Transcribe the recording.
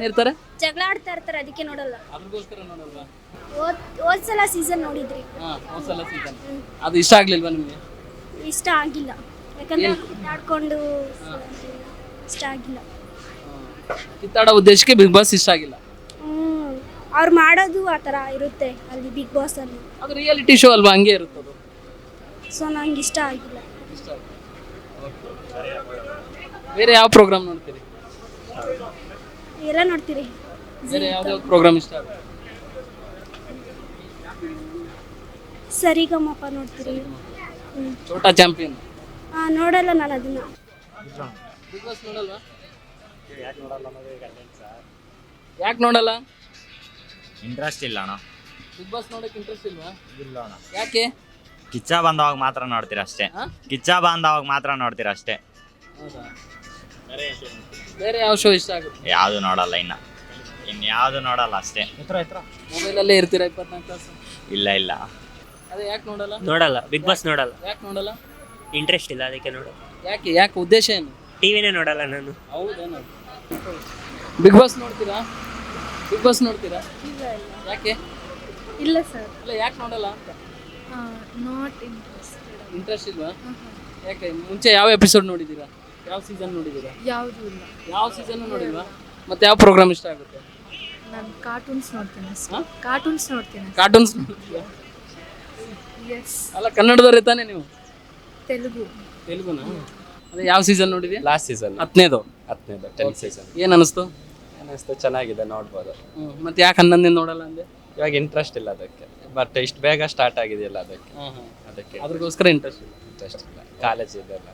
ಏನಿರ್ತಾರೆ? ಜಗಳ ಆಡ್ತಾ ಇರ್ತಾರೆ, ಅದಕ್ಕೆ ನೋಡಲ್ಲ. ಅದ್ರಗೋಸ್ಕರ ನೋಡಲ್ವಾ? ಹೋದ್ಸಲ ಸೀಸನ್ ನೋಡಿದ್ರಿ. ಹೋದ್ಸಲ ಸೀಸನ್ ಅದು ಇಷ್ಟ ಆಗ್ಲಿಲ್ವಾ ನಿಮಗೆ? ಇಷ್ಟ ಆಗಿಲ್ಲ, ಯಾಕಂದ್ರೆ ಆಡ್ಕೊಂಡು ಇಷ್ಟ ಆಗಿಲ್ಲ. ಕಿತ್ತಾಡೋ ಉದ್ದೇಶಕ್ಕೆ ಬಿಗ್ ಬಾಸ್ ಇಷ್ಟ ಆಗಿಲ್ಲ. ಅವ್ರು ಮಾಡೋದು ಆ ಥರ ಇರುತ್ತೆ ಅಲ್ಲಿ ಬಿಗ್ ಬಾಸ್ ಅಲ್ಲಿ. ಅದು ರಿಯಾಲಿಟಿ ಶೋ ಅಲ್ವಾ, ಹಂಗೆ ಇರುತ್ತದು. ಸೊ ನಂಗೆ ಇಷ್ಟ ಆಗಿಲ್ಲ. ಇಷ್ಟ ಆಗಿಲ್ಲ. ಬೇರೆ ಯಾವ ಪ್ರೋಗ್ರಾಮ್ ನೋಡ್ತೀರಿ? ಎಲ್ಲ ನೋಡ್ತೀರಿ. ಬೇರೆ ಯಾವ್ದಾವ್ದು ಪ್ರೋಗ್ರಾಮ್ ಇಷ್ಟ ಆಗುತ್ತೆ? ಸರಿಗಮಪ ನೋಡ್ತೀರಿ. ಛೋಟಾ ಚಾಂಪಿಯನ್ ನೋಡಲ್ಲ ನಾನು ಅದನ್ನ. ಬಿಗ್ ಬಾಸ್ ನೋಡಲ್ವಾ? ಯಾಕೆ ನೋಡಲ್ಲ? ಇಂಟ್ರೆಸ್ಟ್ ಇಲ್ಲ ಅಣ್ಣ. ಬಿಗ್ ಬಾಸ್ ನೋಡಕ್ಕೆ ಇಂಟ್ರೆಸ್ಟ್ ಇಲ್ವಾ? ಇಲ್ಲ ಅಣ್ಣ. ಯಾಕೆ? ಕಿಚ್ಚ ಬಂದವಾಗ ಮಾತ್ರ ನೋಡ್ತೀರ ಅಷ್ಟೇ. ಕಿಚ್ಚ ಬಂದವಾಗ ಮಾತ್ರ ನೋಡ್ತೀರ ಅಷ್ಟೇ. ಹೌದಾ? ಬೇರೆ ಯಾವ ಶೋ ಇಷ್ಟ ಆಗುತ್ತೆ? ಯಾವುದು ನೋಡಲ್ಲ ಇನ್ಯಾವುದು ನೋಡಲ್ಲ ಅಷ್ಟೇ. ಮೊಬೈಲಲ್ಲೇ ಇರ್ತೀರಾ 24 ತಾಸು? ಇಲ್ಲ ಇಲ್ಲ. ಅದೇ ಯಾಕೆ ನೋಡಲ್ಲ? ನೋಡಲ್ಲ, ಬಿಗ್ ಬಾಸ್ ನೋಡಲ್ಲ. ಯಾಕೆ ನೋಡಲ್ಲ? ಇಂಟ್ರೆಸ್ಟ್ ಇಲ್ಲ, ಅದಕ್ಕೆ ನೋಡಲ್ಲ. ಯಾಕೆ ಉದ್ದೇಶ ಏನು? ಟಿವಿನೇ ನೋಡಲ್ಲ ನಾನು. ಹೌದೇನು? ಬಿಗ್ ಬಾಸ್ ನೋಡ್ತೀರಾ? ಬಿಗ್ ಬಾಸ್ ನೋಡ್ತೀರಾ? ಯಾಕೆ? ಇಲ್ಲ ಸರ್. ಅಲ್ಲ ಯಾಕೆ ನೋಡಲ್ಲ ಅಂತ? ನಾಟ್ ಇಂಟ್ರೆಸ್ಟ್ ಇಲ್ವಾ? ಯಾಕೆ? ಮುಂಚೆ ಯಾವ ಎಪಿಸೋಡ್ ನೋಡಿದ್ದೀರಾ? ಯಾವ ಸೀಸನ್ ನೋಡಿದ್ದೀರಾ? ಯಾವುದೂ ಇಲ್ಲ. ಯಾವ ಸೀಸನ್ ನೋಡಿಲ್ವಾ? ಮತ್ತೆ ಯಾವ ಪ್ರೋಗ್ರಾಮ್ ಇಷ್ಟ ಆಗುತ್ತೆ? ನಾನು ಕಾರ್ಟೂನ್ಸ್ ನೋಡ್ತೀನಿ. ಕಾರ್ಟೂನ್ಸ್ ನೋಡ್ತೀನಿ. ಕಾರ್ಟೂನ್ಸ್ ನೋಡ್ತೀರಾ? ಎಸ್. ಅಲ್ಲ ಕನ್ನಡದವ್ರೆ ತಾನೇ ನೀವು? ತೆಲುಗುನಾ? ಅದೇ ಯಾವ ಸೀಸನ್ ನೋಡಿದ್ಯಾ? ಲಾಸ್ಟ್ ಸೀಸನ್ 10ನೇದು 10th ಸೀಸನ್ ಏನು ಅನಿಸ್ತು? ಚೆನ್ನಾಗಿದೆ, ನೋಡ್ಬೋದು. ಮತ್ತೆ ಯಾಕೆ 11ನೇ ನೋಡಲ್ಲ ಅಂದೆ? ಇವಾಗ ಇಂಟ್ರೆಸ್ಟ್ ಇಲ್ಲ ಅದಕ್ಕೆ, ಬಟ್ ಇಷ್ಟು ಬೇಗ ಸ್ಟಾರ್ಟ್ ಆಗಿದೆಯಲ್ಲ ಅದಕ್ಕೆ ಅದ್ರಗೋಸ್ಕರ ಇಂಟ್ರೆಸ್ಟ್ ಇಲ್ಲ, ಕಾಲೇಜ್ ಇದೆಲ್ಲ.